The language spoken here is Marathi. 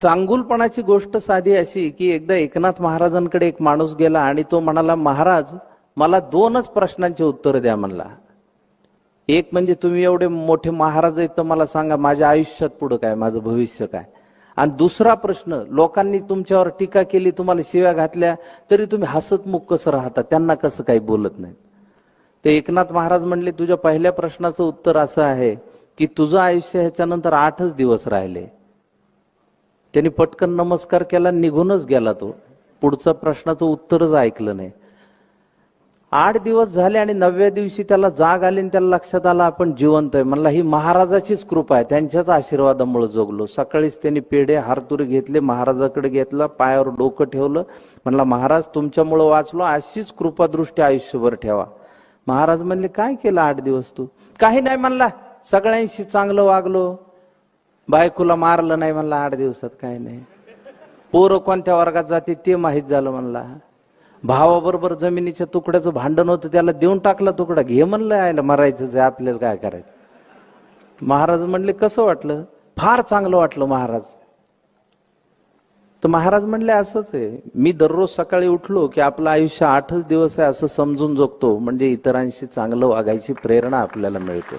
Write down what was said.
चांगुलपणाची गोष्ट साधी अशी की एकदा एकनाथ महाराजांकडे एक माणूस गेला आणि तो म्हणाला, महाराज मला दोनच प्रश्नांची उत्तर द्या म्हणला. एक म्हणजे तुम्ही एवढे मोठे महाराज आहेत तर मला सांगा माझ्या आयुष्यात पुढे काय, माझं भविष्य काय. आणि दुसरा प्रश्न, लोकांनी तुमच्यावर टीका केली, तुम्हाला शिव्या घातल्या तरी तुम्ही हसतमुख कसं राहता, त्यांना कसं काही बोलत नाही. ते एकनाथ महाराज म्हणले, तुझ्या पहिल्या प्रश्नाचं उत्तर असं आहे की तुझं आयुष्य ह्याच्यानंतर 8च दिवस राहिले. त्यांनी पटकन नमस्कार केला, निघूनच गेला. तो पुढचं प्रश्नाचं उत्तरच ऐकलं नाही. 8 दिवस झाले आणि 9व्या दिवशी त्याला जाग आली आणि त्याला लक्षात आलं आपण जिवंत आहे. म्हणला ही महाराजाचीच कृपा आहे, त्यांच्याच आशीर्वादामुळे जगलो. सकाळीच त्यांनी पेढे हारतुरे घेतले, महाराजाकडे घेतला, पायावर डोकं ठेवलं. म्हणला महाराज तुमच्यामुळे वाचलो, अशीच कृपादृष्टी आयुष्यभर ठेवा. महाराज म्हणले काय केलं 8 दिवस तू? काही नाही म्हणला, सगळ्यांशी चांगलं वागलो, बायकोला मारलं नाही म्हणला 8 दिवसात. काय नाही, पोरं कोणत्या वर्गात जाते ते माहीत झालं म्हणला. भावाबरोबर जमिनीच्या तुकड्याचं भांडण होतं, त्याला देऊन टाकला तुकडा, घे म्हणलं, आयला मरायचंच आहे आपल्याला, काय करायचं. महाराज म्हणले कसं वाटलं? फार चांगलं वाटलं महाराज. तर महाराज म्हणले असंच आहे, मी दररोज सकाळी उठलो की आपलं आयुष्य 8च दिवस आहे असं समजून जगतो, म्हणजे इतरांशी चांगलं वागायची प्रेरणा आपल्याला मिळते.